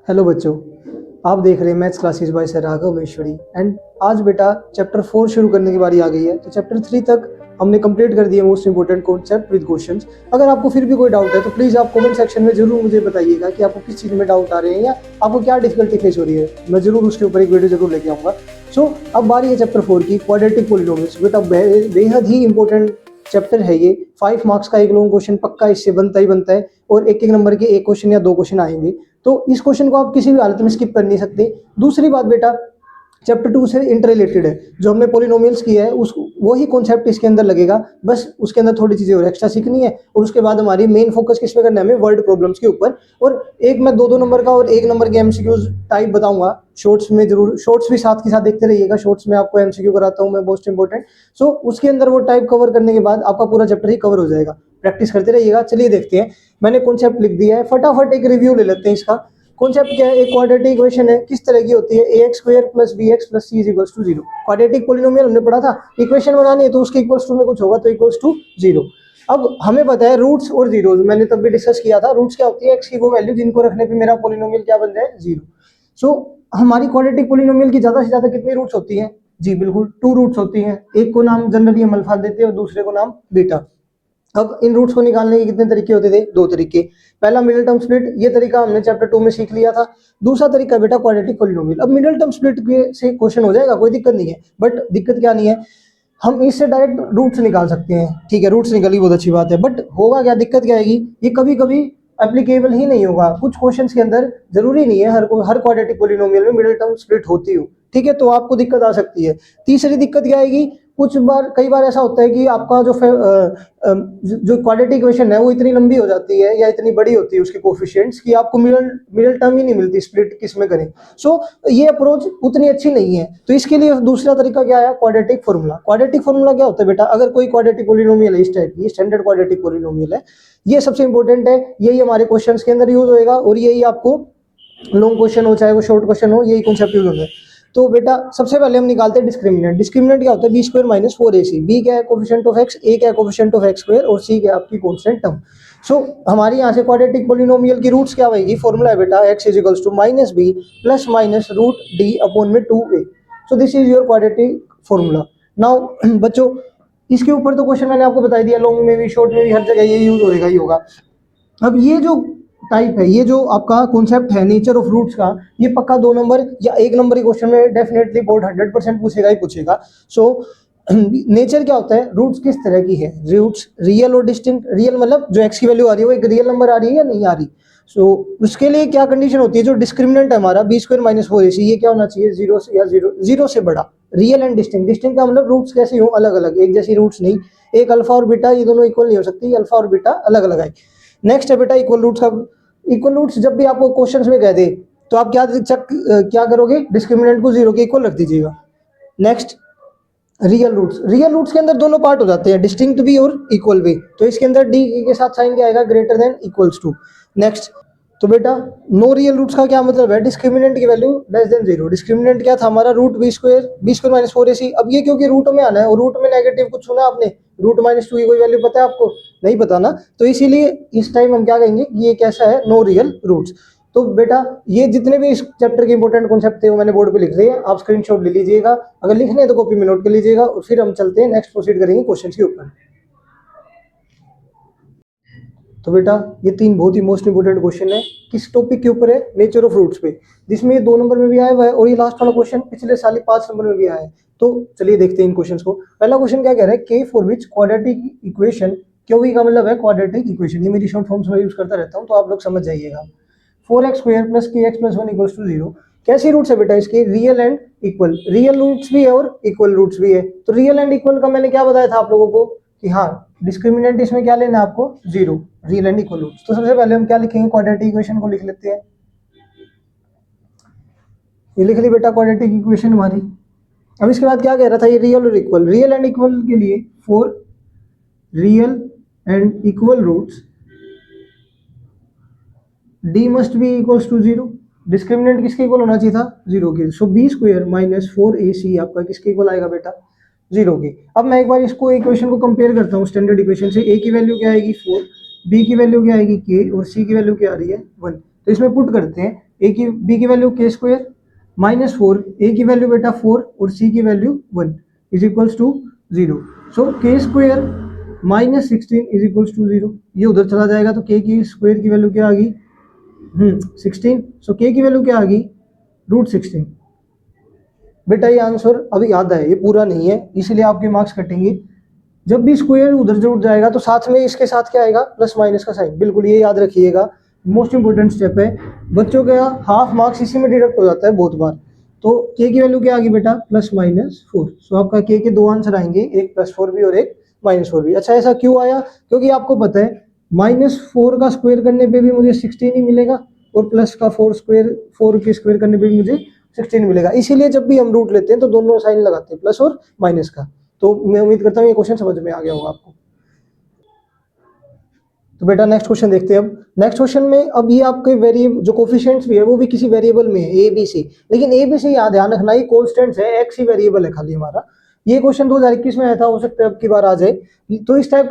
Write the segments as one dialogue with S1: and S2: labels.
S1: Hello बच्चों, आप देख रहे हैं maths classes bye sir Raghav Maheshwari. And आज बेटा चैप्टर 4 शुरू करने की बारी आ गई है। तो चैप्टर 3 तक हमने कंप्लीट कर दिया most important concept with questions. अगर आपको फिर भी कोई डाउट है तो प्लीज़ आप कमेंट सेक्शन में जरूर मुझे बताइएगा कि आपको किस चीज़ में डाउट आ रहे हैं या आपको क्या डिफिकल्टी फेस हो रही है। मैं जरूर उसके ऊपर एक वीडियो जरूर लेके आऊँगा। सो अब बारी है चैप्टर 4 की, क्वाड्रेटिक पॉलिनोमियल्स। बेटा बेहद ही इंपॉर्टेंट चैप्टर है ये। 5 मार्क्स का एक लॉन्ग क्वेश्चन पक्का इससे बनता ही बनता है और एक एक नंबर के एक क्वेश्चन या दो क्वेश्चन आएंगे। तो इस क्वेश्चन को आप किसी भी हालत में स्किप कर नहीं सकते। दूसरी बात बेटा, चैप्टर 2 से इंटर रिलेटेड है। जो हमने पॉलिनोमियल्स किया है उस वही कॉन्सेप्ट इसके अंदर लगेगा, बस उसके अंदर थोड़ी चीजें और एक्स्ट्रा सीखनी है। और उसके बाद हमारी मेन फोकस किस पे करना है, हमें वर्ड प्रॉब्लम्स के ऊपर। और एक मैं दो नंबर का और एक नंबर के एमसीक्यूज टाइप बताऊंगा शॉर्ट्स में, जरूर शॉर्ट्स भी साथ के साथ देखते रहिएगा। शॉर्ट्स में आपको एमसीक्यू कराता हूँ मैं, मोस्ट इंपोर्टेंट। सो उसके अंदर वो टाइप कवर करने के बाद आपका पूरा चैप्टर ही कवर हो जाएगा। प्रैक्टिस करते रहिएगा। चलिए देखते हैं, मैंने कॉन्सेप्ट लिख दिया है, फटाफट एक रिव्यू ले लेते हैं इसका। कॉन्सेप्ट क्या है, एक क्वाड्रेटिक इक्वेशन है, किस तरह की होती है, ax square plus bx plus c is equals to 0। Quadratic polynomial हमने पढ़ा था, इक्वेशन बनानी है तो उसके इक्वल्स टू में कुछ होगा तो इक्वल्स टू 0। अब हमें पता है रूट्स और जीरोस, मैंने तब भी डिस्कस किया था। रूट्स क्या होती है, x की वो वैल्यू जिनको रखने पे मेरा पॉलिनोमियल क्या बन जाए, 0। सो हमारी क्वाड्रेटिक पॉलिनोमियल की ज्यादा से ज्यादा कितनी रूट्स होती हैं, जी बिल्कुल 2 रूट्स होती हैं। एक को नाम जनरली हम अल्फा देते हैं और दूसरे को नाम बीटा। अब इन रूट्स को निकालने के कितने तरीके होते थे, दो तरीके। पहला मिडिल टर्म स्प्लिट, ये तरीका हमने चैप्टर 2 में सीख लिया था। दूसरा तरीका बेटा क्वाड्रेटिक पॉलिनोमियल। अब मिडिल टर्म स्प्लिट से क्वेश्चन हो जाएगा, कोई दिक्कत नहीं है। बट दिक्कत क्या नहीं है, हम इससे डायरेक्ट रूट्स निकाल सकते हैं। ठीक है, रूट्स निकली बहुत अच्छी बात है, बट होगा क्या, दिक्कत क्या आएगी, ये कभी कभी एप्लीकेबल ही नहीं होगा। कुछ क्वेश्चंस के अंदर जरूरी नहीं है हर क्वाड्रेटिक पॉलिनोमियल में मिडिल टर्म स्प्लिट होती हो। ठीक है, तो आपको दिक्कत आ सकती है। तीसरी दिक्कत क्या आएगी, कुछ बार कई बार ऐसा होता है कि आपका जो क्वाड्रेटिक इक्वेशन है वो इतनी लंबी हो जाती है या इतनी बड़ी होती है उसके कोफिशिएंट्स कि आपको मिडिल टर्म ही नहीं मिलती, स्प्लिट किस में करें। सो ये अप्रोच उतनी अच्छी नहीं है। तो इसके लिए दूसरा तरीका क्या है, क्वाड्रेटिक फॉर्मूला। क्वाड्रेटिक फॉर्मूला क्या होता है बेटा, अगर कोई क्वाड्रेटिक पॉलिनोमियल है इस टाइप की, स्टैंडर्ड क्वाड्रेटिक पॉलिनोमियल है, ये सबसे इंपॉर्टेंट है, यही हमारे क्वेश्चंस के अंदर यूज होएगा और यही आपको लॉन्ग क्वेश्चन हो चाहे वो शॉर्ट क्वेश्चन हो, यही कॉन्सेप्ट यूज होगा। तो बेटा सबसे पहले हम निकालते हैं डिस्क्रिमिनेंट। डिस्क्रिमिनेंट क्या होता है, B square minus 4ac। B क्या है, कोफिशिएंट ऑफ एक्स, ए क्या है, कोफिशिएंट ऑफ एक्स स्क्वायर, और सी क्या है आपकी कांस्टेंट टर्म। सो हमारी यहाँ से क्वाड्रेटिक पॉलिनोमियल की रूट्स क्या होगी, फॉर्मूला है बेटा x is equals to minus b plus minus root d upon में 2a। So this is your quadratic formula. Now बच्चों, इसके ऊपर तो क्वेश्चन मैंने आपको बता दिया, लॉन्ग में भी शॉर्ट में भी हर जगह ये यूज होगा ही होगा। अब ये जो टाइप है, ये जो आपका कॉन्सेप्ट है नेचर ऑफ रूट्स का, ये पक्का 2 नंबर या 1 नंबर के क्वेश्चन में डेफिनेटली बोर्ड 100% पूछेगा ही पूछेगा। सो नेचर क्या होता है, रूट्स किस तरह की है, रूट्स रियल और डिस्टिंक्ट। रियल मतलब जो एक्स की वैल्यू आ रही है वो एक रियल नंबर आ रही है या नहीं आ रही। सो उसके लिए क्या कंडीशन होती है, जो डिस्क्रिमिनेंट है हमारा बी स्क्वायर माइनस 4ac, ये क्या होना चाहिए, जीरो से या जीरो से बड़ा। रियल एंड डिस्टिंक्ट, डिस्टिंक्ट का मतलब रूट्स कैसे हो, अलग अलग, एक जैसी रूट्स नहीं। एक अल्फा और बीटा ये दोनों इक्वल नहीं हो सकती, अल्फा और बीटा अलग अलग आए। नेक्स्ट है बेटा इक्वल रूट्स का। इक्वल रूट्स जब भी आपको क्वेश्चंस में कह दे तो आप क्या करोगे, डिस्क्रिमिनेंट को 0 के इक्वल रख दीजिएगा। Next real roots. Real roots के अंदर दोनों पार्ट हो जाते हैं, डिस्टिंक्ट भी और इक्वल भी। तो इसके अंदर डी के साथ साइन क्या आएगा, greater than equals to. Next, तो बेटा नो रियल रूट्स का क्या मतलब है, डिस्क्रिमिनेंट की वैल्यू लेस देन 0। डिस्क्रिमिनेंट क्या था हमारा, root B square minus 4ac। अब ये क्योंकि रूट में आना है और रूट में नेगेटिव कुछ सुना आपने, रूट माइनस 2 की कोई वैल्यू पता है आपको, नहीं पता ना। तो इसीलिए इस टाइम हम क्या कहेंगे कि ये कैसा है, नो रियल रूट्स। तो बेटा ये जितने भी इस चैप्टर के इंपॉर्टेंट कॉन्सेप्ट थे वो मैंने बोर्ड पे लिख दिए, आप स्क्रीनशॉट ले लीजिएगा। अगर लिखने हैं तो कॉपी में नोट कर लीजिएगा और फिर हम चलते हैं नेक्स्ट, प्रोसीड करेंगे क्वेश्चन के ऊपर। तो बेटा ये 3 बहुत ही मोस्ट इंपोर्टेंट क्वेश्चन है, किस टॉपिक के ऊपर है, नेचर ऑफ रूट्स पे, जिसमें ये 2 नंबर में भी आया हुआ है और ये लास्ट वाला क्वेश्चन पिछले साल 5 नंबर में भी आया है। तो चलिए देखते हैं इन क्वेश्चंस को। पहला क्वेश्चन क्या कह रहा है, के फॉर विच क्वाड्रेटिक इक्वेशन, क्यों का मतलब है क्वाड्रेटिक इक्वेशन, ये मेरी शॉर्ट फॉर्म्स में यूज करता रहता हूँ तो आप लोग समझ जाइएगा। 4x square plus k x plus 1 equals to 0। कैसी रूट्स है बेटा इसके, real and equal. Real roots भी है और इक्वल रूट्स भी है। तो रियल एंड इक्वल का मैंने क्या बताया था आप लोगों को कि हाँ डिस्क्रिमिनेंट इसमें क्या लेना है आपको, 0। रियल एंड इक्वल रूट्स, तो सबसे पहले हम क्या लिखेंगे, क्वाड्रेटिक इक्वेशन को लिख लेते हैं। ये लिख ली बेटा क्वाड्रेटिक इक्वेशन हमारी। अब इसके बाद क्या कह रहा था, ये रियल और इक्वल, रियल एंड इक्वल के लिए for real and equal roots d must be equals to 0। Discriminant किसके इक्वल होना चाहिए था, 0 के। सो बी स्क्वायर माइनस 4ac आपका किसके इक्वल आएगा बेटा, 0 के। अब मैं एक बार इसको इक्वेशन को कंपेयर करता हूँ स्टैंडर्ड इक्वेशन से। a की वैल्यू क्या आएगी 4, b की वैल्यू क्या आएगी k और c की वैल्यू क्या आ रही है 1। तो इसमें पुट करते हैं, बी की वैल्यू के स्क्वायर माइनस 4, ए की वैल्यू बेटा 4 और सी की वैल्यू 1 इज इक्वल्स टू 0। सो के square minus 16 is equals to 0। ये उधर चला जाएगा तो के की स्क्वायर की वैल्यू क्या आ गई 16। सो के की वैल्यू क्या आ गई √16। बेटा ये आंसर अभी याद है, ये पूरा नहीं है इसलिए आपके मार्क्स कटेंगे। जब भी स्क्वायर उधर से उठ जाएगा तो साथ में इसके साथ क्या आएगा प्लस माइनस का साइन, बिल्कुल ये याद रखिएगा, मोस्ट इंपोर्टेंट स्टेप है। बच्चों का हाफ मार्क्स इसी में डिडक्ट हो जाता है बहुत बार। तो के की वैल्यू क्या आ गई बेटा +-4। सो आपका के दो आंसर आएंगे, एक +4 भी और एक -4 भी। अच्छा ऐसा क्यों आया, क्योंकि आपको पता है -4 का स्क्वायर करने पे भी मुझे 16 ही मिलेगा और प्लस का 4 के स्क्वायर करने पे भी मुझे 16 मिलेगा। इसीलिए जब भी हम रूट लेते हैं तो दोनों साइन लगाते हैं, प्लस और माइनस का। तो मैं उम्मीद करता हूँ ये क्वेश्चन समझ में आ गया होगा आपको। तो बेटा नेक्स्ट क्वेश्चन देखते हैं। अब नेक्स्ट क्वेश्चन में अब ये आपके वेरिएबल जो कोफिशिएंट्स भी है वो भी किसी वेरिएबल में है ए बी सी, लेकिन ए बी सी याद ध्यान रखना ये कांस्टेंट्स है, एक्स ही वेरिएबल है खाली हमारा। ये क्वेश्चन 2021 में आया था, हो सकता है अब की बार आ जाए। तो इस टाइप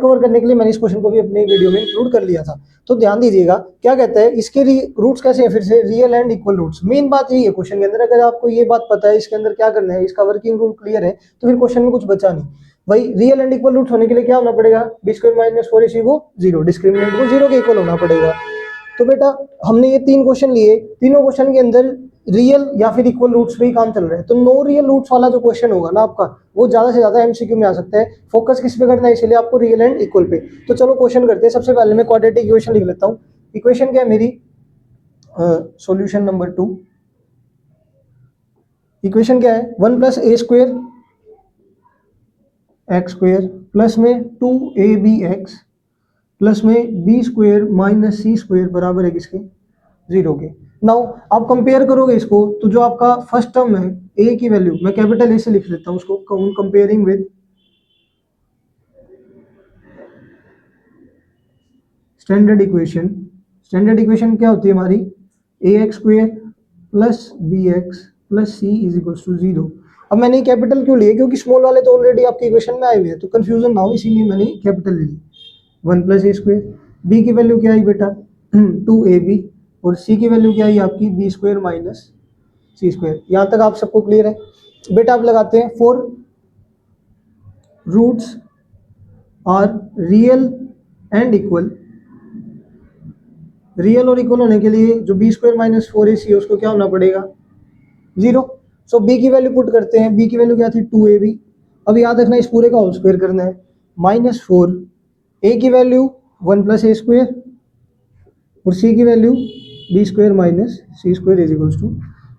S1: कवर करने के लिए मैंने इस क्वेश्चन को भी अपने वीडियो में इंक्लूड कर लिया था। तो ध्यान दीजिएगा क्या कहता है, इसके रूट्स कैसे हैं, फिर से real and equal roots. Main बात यही है क्वेश्चन के अंदर, अगर आपको ये बात पता है इसके अंदर क्या करना है, इसका वर्किंग रूल क्लियर है, तो फिर क्वेश्चन में कुछ बचा नहीं। भाई रियल एंड इक्वल रूट होने के लिए क्या होना पड़ेगा, b² - 4ac को 0, डिस्क्रिमिनेंट को 0 के इक्वल होना पड़ेगा। तो बेटा हमने ये 3 क्वेश्चन लिए, तीनों क्वेश्चन के अंदर रियल या फिर इक्वल रूट्स पे ही काम चल रहा है। तो नो रियल रूट्स वाला जो क्वेश्चन होगा ना आपका, वो ज्यादा से ज्यादा एमसीक्यू में आ सकता है। फोकस किस पे करना है, इसलिए आपको रियल एंड इक्वल पे। तो चलो क्वेश्चन करते हैं। सबसे पहले मैं क्वाड्रेटिक इक्वेशन लिख लेता हूँ। इक्वेशन क्या है मेरी, सॉल्यूशन नंबर 2। इक्वेशन क्या है, 1 + a² x² प्लस में 2abx प्लस में b² - c² बराबर है किसके, 0 के। नाउ आप कंपेयर करोगे इसको, तो जो आपका फर्स्ट टर्म है a की वैल्यू मैं कैपिटल A से लिख लेता हूँ उसको, comparing with standard equation. Standard equation क्या होती है हमारी, ax² plus bx plus c is equals to 0। अब मैंने कैपिटल क्यों लिए, क्योंकि स्मॉल वाले तो ऑलरेडी आपके इक्वेशन में आए हुए हैं, तो कंफ्यूजन ना हो इसीलिए मैंने कैपिटल ले ली। 1 + a², b की वैल्यू क्या आई बेटा 2ab और c की वैल्यू क्या आई आपकी b² - c²। यहाँ तक आप सबको क्लियर है बेटा। आप लगाते हैं for roots are real and equal. Real और इक्वल होने के लिए जो b² - 4ac है उसको क्या होना पड़ेगा 0। सो b की वैल्यू पुट करते हैं, b की वैल्यू क्या थी 2ab। अब याद रखना इस पूरे का होल स्क्वायर करना है, -4, a की वैल्यू 1 + a² और c की value b² - c² is equals to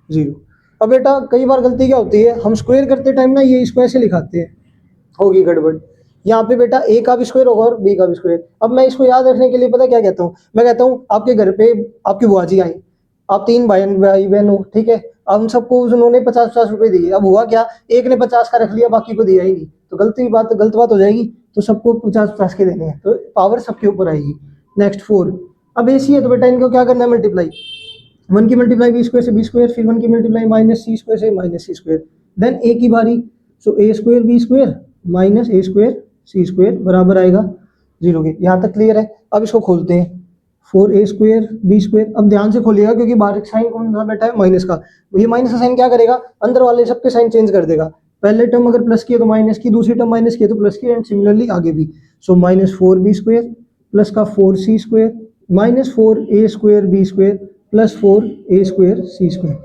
S1: 0। अब बेटा कई बार गलती क्या होती है, हम स्क्वायर करते टाइम ना ये इसको ऐसे लिखाते हैं, होगी गड़बड़। यहाँ पे बेटा a का भी स्क्वायर होगा और b का भी स्क्वायर। अब मैं इसको याद रखने के लिए पता क्या कहता हूँ, मैं कहता हूँ आपके घर पे आपकी बुआ जी आई, आप 3 भाई बहन हो, ठीक है। अब हम सबको उन्होंने 50-50 रुपए दिए। अब हुआ क्या, एक ने 50 का रख लिया, बाकी को दिया ही नहीं, तो गलत बात हो जाएगी। तो सबको 50-50 के देने हैं, तो पावर सबके ऊपर आएगी। नेक्स्ट 4, अब ac है तो बेटा इनको क्या करना है मल्टीप्लाई, 1 की मल्टीप्लाई b² से b², फिर 1 की मल्टीप्लाई -c² से -c², देन a की बारी। सो a² b² - a² c² बराबर आएगा 0 के। यहाँ तक क्लियर है। अब इसको खोलते हैं, 4a² b²। अब ध्यान से खोलिएगा क्योंकि बाहर साइन कौन सा बैठा है, माइनस का। ये माइनस का साइन क्या करेगा, अंदर वाले सबके साइन चेंज कर देगा। पहले टर्म अगर प्लस की है तो माइनस की, दूसरी टर्म माइनस की है तो प्लस की, एंड सिमिलरली आगे भी। सो -4b² प्लस का 4c² -4a² b² plus 4a² c²।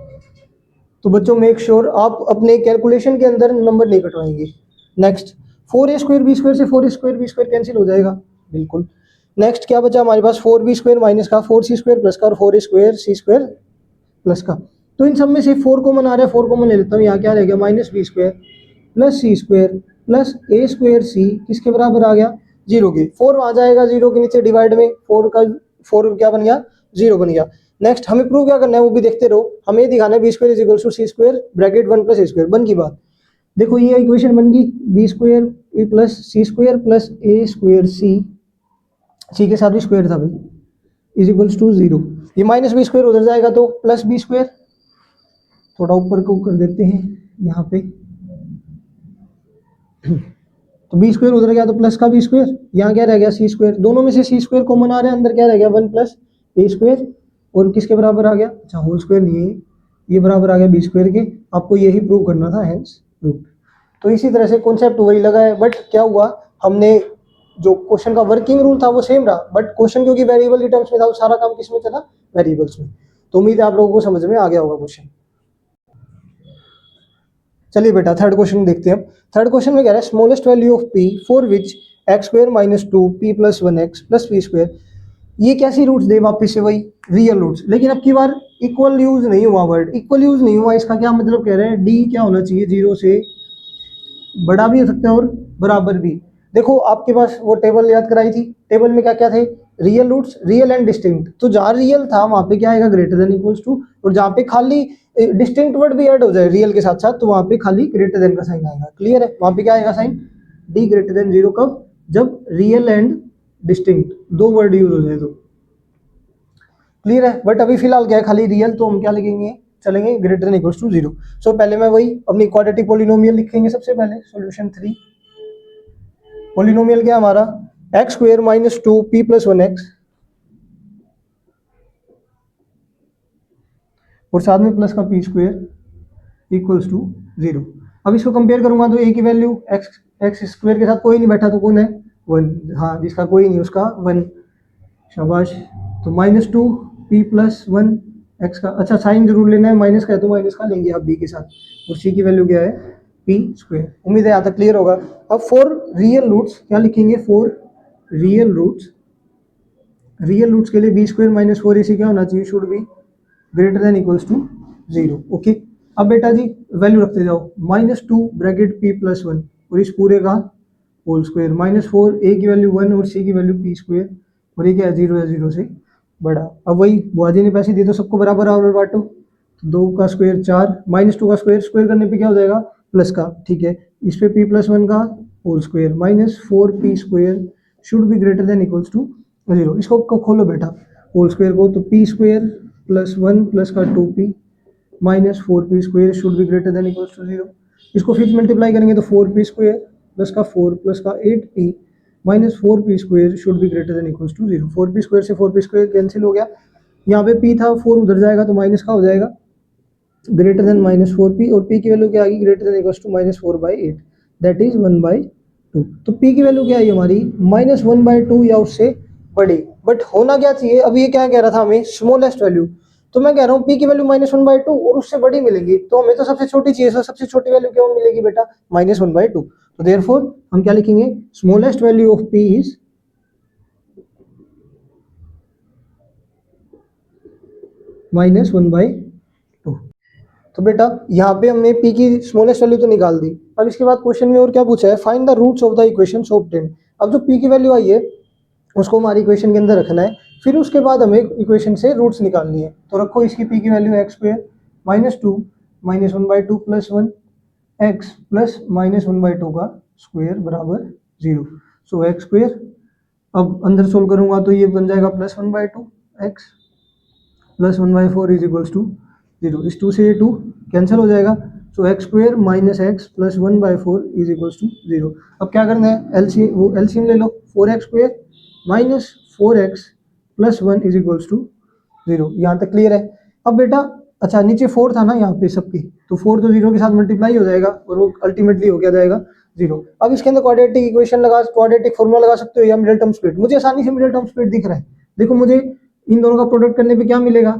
S1: तो बच्चों मेक श्योर आप अपने कैलकुलेशन के अंदर नंबर नहीं कटवाएंगे। नेक्स्ट 4a² b² से 4a² b² कैंसिल हो जाएगा, बिल्कुल। नेक्स्ट क्या बचा हमारे पास, 4b² माइनस का 4c² प्लस का और 4a² c² प्लस का। तो इन सब में से 4 कॉमन आ रहा है, 4 कॉमन ले लेता हूँ। यहाँ क्या रह गया, -b² plus c² plus a² c किसके बराबर आ गया 0 के। 4 आ जाएगा 0 के नीचे डिवाइड में, 4 क्या बन गया 0 बन गया। नेक्स्ट हमें प्रूव क्या करना है वो भी देखते रहो। हमें ये दिखाना है b² = c² ब्रैकेट 1 + a² बन की बात। देखो ये इक्वेशन बन गई, b² plus c² plus a² c के साथ भी स्क्वायर था भाई, इज इक्वल्स टू 0। ये -b² उधर जाएगा तो प्लस b², थोड़ा ऊपर को कर देते हैं यहाँ पे। तो b² उधर गया तो प्लस का b², यहाँ क्या रह गया c²। दोनों में से c² कॉमन आ रहा है, अंदर क्या रह गया 1 + a² और किसके बराबर आ गया, अच्छा होल स्क्वायर नहीं है ये बराबर आ गया बी स्क्वायर के। आपको यही प्रूव करना था, हेंस प्रूव। तो इसी तरह से कॉन्सेप्ट वही लगा है, बट क्या हुआ, हमने जो क्वेश्चन का वर्किंग रूल था वो सेम रहा, बट क्वेश्चन क्योंकि वेरिएबल के टर्म्स में था, वो सारा काम किस में चला, वेरिएबल्स में। तो उम्मीद है आप लोगों को समझ में आ गया होगा क्वेश्चन। चलिए बेटा थर्ड क्वेश्चन देखते हैं। थर्ड क्वेश्चन में कह रहा है smallest value of P for which x square minus two p plus one X plus P square. ये कैसी रूट्स दे, वापस से वही रियल रूट्स, लेकिन अब की बार इक्वल यूज नहीं हुआ, वर्ड इक्वल यूज नहीं हुआ। इसका क्या मतलब कह रहे हैं, डी क्या होना चाहिए, जीरो से बड़ा भी हो सकता है और बराबर भी। देखो आपके पास वो टेबल याद कराई थी, टेबल में क्या क्या थे, real roots, real and distinct. तो जहाँ रियल था वहां पे क्या आएगा, ग्रेटर देन इक्वल्स टू, और जहाँ पे खाली डिस्टिंक्ट वर्ड भी ऐड हो जाए रियल के साथ साथ, तो वहां पे खाली ग्रेटर देन का साइन आएगा। क्लियर है, वहां पे क्या आएगा sign, d greater than zero, कब, जब रियल एंड डिस्टिंक्ट दो वर्ड यूज हो जाए तो। क्लियर है, बट अभी फिलहाल क्या है, खाली रियल, तो हम क्या लिखेंगे, चलेंगे greater than equals to zero. So पहले मैं वही अपनी क्वाड्रेटिक पॉलिनोमियल लिखेंगे सबसे पहले, सॉल्यूशन 3। पॉलिनोमियल क्या हमारा, x square minus two p plus one x, और साथ में प्लस का p square equals to zero. अब इसको कंपेयर करूंगा तो ए की वैल्यू एक्स एक्स स्क्वायर के साथ कोई नहीं बैठा, तो कौन है, वन, हाँ जिसका कोई नहीं उसका वन, शाबाश। तो minus two p plus one x का, अच्छा साइन जरूर लेना है, माइनस का है तो माइनस का लेंगे आप बी के साथ, और सी की वैल्यू क्या है, पी स्क्वायर। उम्मीद है यहाँ तक क्लियर होगा। अब फॉर रियल रूट्स क्या लिखेंगे, for real roots, real roots के लिए b square minus four a c क्या होना चाहिए, should be greater than equals to zero. Okay, अब बेटा जी वैल्यू रखते जाओ, minus two bracket p plus one और इस पूरे का whole square, minus four a की वैल्यू वन और सी की वैल्यू पी स्क्वायर, और ये क्या है, जीरो है, जीरो से बड़ा। अब वही बुआजी ने पैसे दिए तो सबको बराबर और बांटो, तो दो का स्क्वायर चार, माइनस टू का स्क्वायर, स्क्वायर करने पे क्या हो जाएगा, प्लस का, ठीक है, इस पे पी प्लस वन का whole square minus four P square should be greater than equals to zero. इसको खोलो बेटा होल स्क्वायर को, तो P square plus one plus का two P minus four P square should be greater than equals to zero. इसको फिर multiply करेंगे तो फोर पी स्क्वायर प्लस का फोर प्लस का eight P minus four P square should be greater than equals to zero. Four P square से four P square cancel हो गया, यहाँ पे पी था, फोर उधर जाएगा तो माइनस का हो जाएगा, greater than minus four p, और पी की वैल्यू क्या आएगी, greater than equals to minus four by eight, that is one by two. तो पी की वैल्यू क्या आई हमारी, माइनस वन बाई टू या उससे बड़ी, बट होना क्या चाहिए, अब ये क्या कह रहा था हमें, स्मॉलेस्ट वैल्यू। तो मैं कह रहा हूँ पी की value minus one by two और उससे बड़ी मिलेगी, तो हमें तो सबसे छोटी चाहिए, तो सबसे छोटी वैल्यू क्या मिलेगी बेटा, माइनस वन बाई टू। तो देयरफॉर हम क्या लिखेंगे, smallest value of P is minus one by two. तो बेटा यहाँ पे हमने पी की स्मॉलेस्ट वैल्यू तो निकाल दी। अब इसके बाद क्वेश्चन में और क्या पूछा है, find the roots of the equations obtained. अब जो पी की वैल्यू आई है उसको हमारी इक्वेशन के अंदर रखना है, फिर उसके बाद हमें इक्वेशन से रूट्स निकालनी है। तो रखो इसकी पी की value X square minus two minus one by two plus one X plus minus one by two का स्क्वायर बराबर जीरो। सो एक्स स्क्वायर, अब अंदर सोल्व करूंगा तो ये बन जाएगा plus one by two x plus one by four is equals to zero. इस टू से ये टू कैंसिल हो जाएगा, so X square minus X plus one by four is equals to zero. अब क्या करना है, एलसीएम, वो एलसीएम ले लो, four x square minus four X plus one is equals to zero. यहाँ तक क्लियर है। अब बेटा अच्छा नीचे फोर था ना यहाँ पे सबकी, तो फोर तो जीरो के साथ मल्टीप्लाई हो जाएगा और वो अल्टीमेटली हो क्या जाएगा, जीरो। अब इसके अंदर क्वाड्रेटिक इक्वेशन लगा, क्वाड्रेटिक फॉर्मूला लगा सकते हो या मिडिल टर्म स्प्लिट। मुझे आसानी से मिडिल टर्म स्प्लिट दिख रहा है, देखो मुझे इन दोनों का प्रोडक्ट करने पे क्या मिलेगा,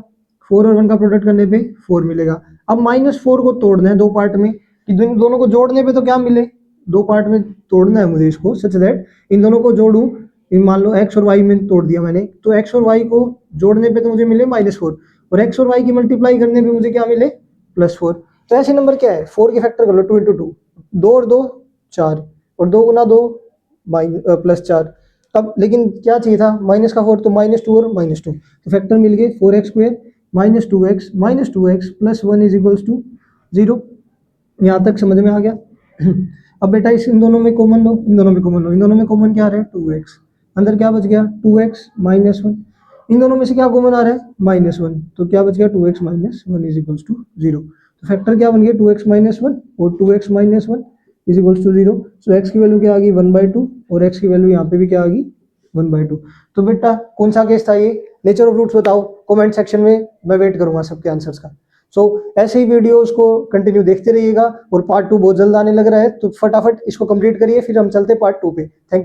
S1: फोर और वन का प्रोडक्ट करने पे फोर मिलेगा। अब माइनस फोर को तोड़ना है दो पार्ट में, कि दोनों को जोड़ने पे तो क्या मिले, दो पार्ट में तोड़ना है मुझे इसको, सच दैट इन दोनों को जोड़ूं, मान लो एक्स और वाई में तोड़ दिया मैंने, तो एक्स और वाई को जोड़ने पे तो मुझे मिले माइनस फोर, और एक्स और वाई की मल्टीप्लाई करने पे मुझे क्या मिले, प्लस फोर। तो ऐसे नंबर क्या है, फोर के फैक्टर कर लो, टू इंटू टू, दो और दो चार, और दो गुना दो प्लस चार। अब लेकिन क्या चाहिए था, माइनस का फोर, तो माइनस टू और माइनस टू, तो फैक्टर मिल गए, four x square minus two x plus one is equals to zero. यहाँ तक समझ में आ गया। अब बेटा इस इन दोनों में कॉमन लो, इन दोनों में कॉमन लो, इन दोनों में कॉमन क्या आ रहा है, टू एक्स, अंदर क्या बच गया, टू एक्स माइनस वन, इन दोनों में से क्या कॉमन आ रहा है, माइनस वन, तो क्या बच गया, two x minus one is equals to zero. तो फैक्टर क्या बन गया, टू एक्स माइनस वन और two x minus one is equals to zero. So x की वैल्यू क्या आ गई, वन बाई टू, और एक्स की वैल्यू यहाँ पे भी क्या आ गई, वन बाई टू। तो बेटा कौन सा केस था ये, नेचर ऑफ रूट्स बताओ कमेंट सेक्शन में, मैं वेट करूंगा सबके आंसर्स का। ऐसे ही वीडियोस को कंटिन्यू देखते रहिएगा और पार्ट 2 बहुत जल्द आने लग रहा है, तो फटाफट इसको कंप्लीट करिए, फिर हम चलते पार्ट 2 पे। Thank you.